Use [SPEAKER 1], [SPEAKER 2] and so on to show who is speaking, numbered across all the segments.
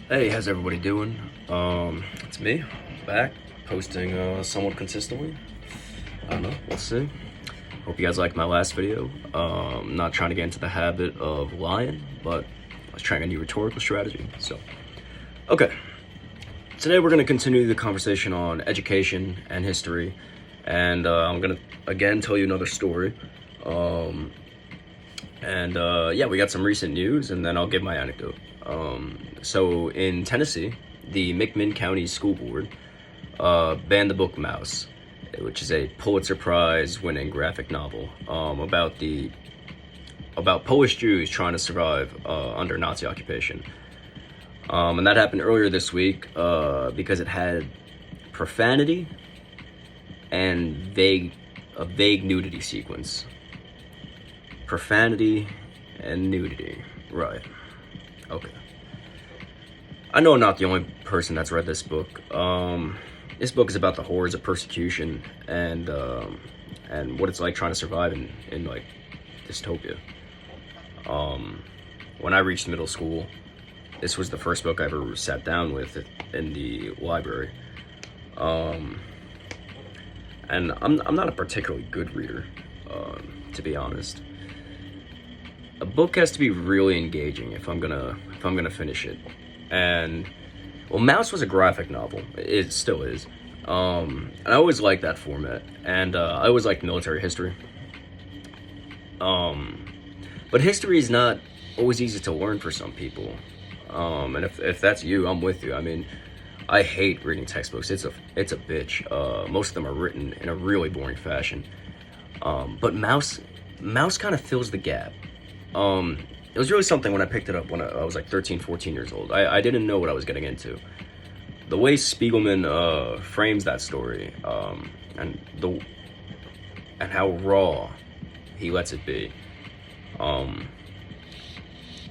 [SPEAKER 1] Hey, how's everybody doing? It's me, back, posting somewhat consistently. I don't know, we'll see. Hope you guys liked my last video. Not trying to get into the habit of lying, but I was trying a new rhetorical strategy. So, okay. Today we're going to continue the conversation on education and history, and I'm going to again tell you another story. Yeah, we got some recent news, and then I'll give my anecdote. So in Tennessee, the McMinn County School Board banned the book Mouse, which is a Pulitzer Prize winning graphic novel about Polish Jews trying to survive under Nazi occupation. And that happened earlier this week because it had profanity and a vague nudity sequence. Profanity and nudity, right? Okay. I know I'm not the only person that's read this book. This book is about the horrors of persecution and what it's like trying to survive in like dystopia. When I reached middle school, this was the first book I ever sat down with in the library. And I'm not a particularly good reader, to be honest. A book has to be really engaging if I'm gonna finish it. And well, Mouse was a graphic novel. It still is. And I always liked that format. And I always liked military history. But history is not always easy to learn for some people. And if that's you, I'm with you. I mean, I hate reading textbooks. It's a bitch. Most of them are written in a really boring fashion. But Mouse kind of fills the gap. It was really something when I picked it up when I was like 13, 14 years old. I didn't know what I was getting into. The way Spiegelman frames that story, and how raw he lets it be,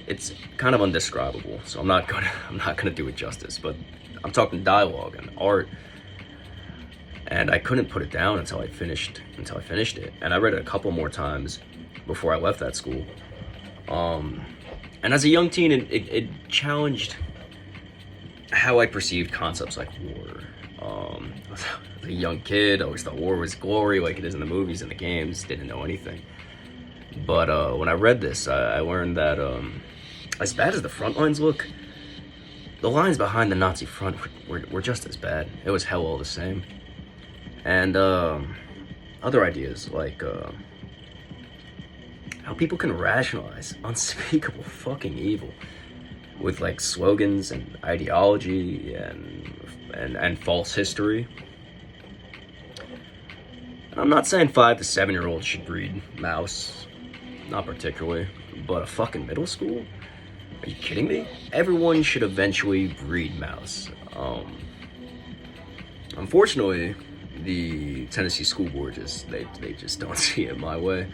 [SPEAKER 1] it's kind of undescribable. So I'm not gonna do it justice. But I'm talking dialogue and art, and I couldn't put it down until I finished it. And I read it a couple more times before I left that school. And as a young teen, it challenged how I perceived concepts like war. As a young kid, I always thought war was glory, like it is in the movies and the games. Didn't know anything. But when I read this, I learned that as bad as the front lines look, the lines behind the Nazi front were just as bad. It was hell all the same. And other ideas like how people can rationalize unspeakable fucking evil with like slogans and ideology and false history. And I'm not saying 5 to 7-year-olds should read Mouse, not particularly, but a fucking middle school? Are you kidding me? Everyone should eventually read Mouse. Unfortunately, the Tennessee School Board they just don't see it my way.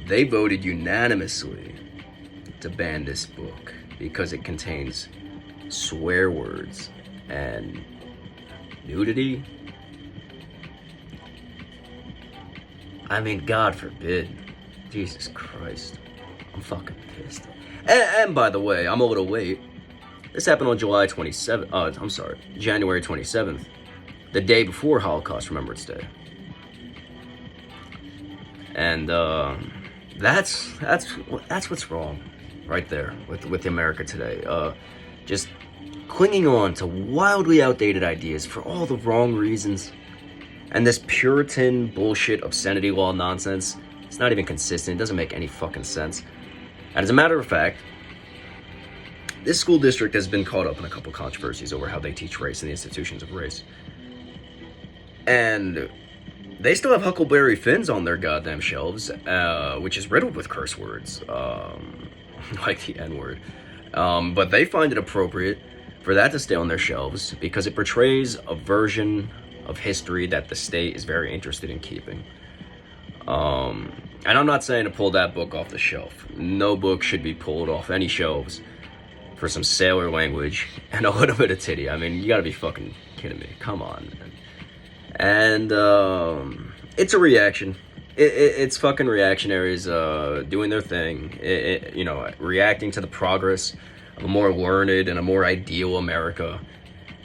[SPEAKER 1] They voted unanimously to ban this book because it contains swear words and nudity. I mean, God forbid. Jesus Christ. I'm fucking pissed. And by the way, I'm a little late. This happened on January 27th, the day before Holocaust Remembrance Day. And that's what's wrong right there with America today. Just clinging on to wildly outdated ideas for all the wrong reasons. And this Puritan bullshit obscenity law nonsense, it's not even consistent. It doesn't make any fucking sense. And as a matter of fact, this school district has been caught up in a couple controversies over how they teach race in the institutions of race. And they still have Huckleberry Finns on their goddamn shelves, which is riddled with curse words, like the N-word. But they find it appropriate for that to stay on their shelves because it portrays a version of history that the state is very interested in keeping. And I'm not saying to pull that book off the shelf. No book should be pulled off any shelves for some sailor language and a little bit of titty. I mean, you gotta be fucking kidding me. Come on, man. And it's a reaction. It's fucking reactionaries doing their thing. Reacting to the progress of a more learned and a more ideal America,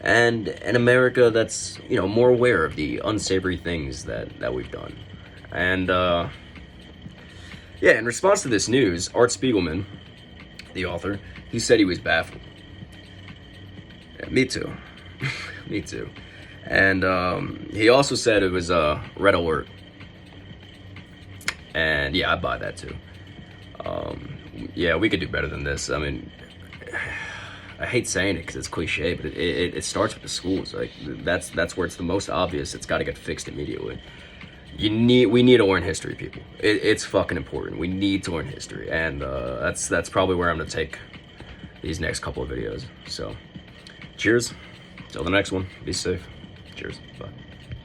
[SPEAKER 1] and an America that's, you know, more aware of the unsavory things that we've done. And yeah, in response to this news, Art Spiegelman, the author, he said he was baffled. Yeah, me too. Me too. And he also said it was a red alert. And yeah, I buy that too. Yeah, we could do better than this. I mean, I hate saying it because it's cliche, but it starts with the schools. Like that's where it's the most obvious. It's got to get fixed immediately. We need to learn history, people. It's fucking important. We need to learn history, and that's probably where I'm gonna take these next couple of videos. So, cheers. Till the next one. Be safe. Cheers. Bye.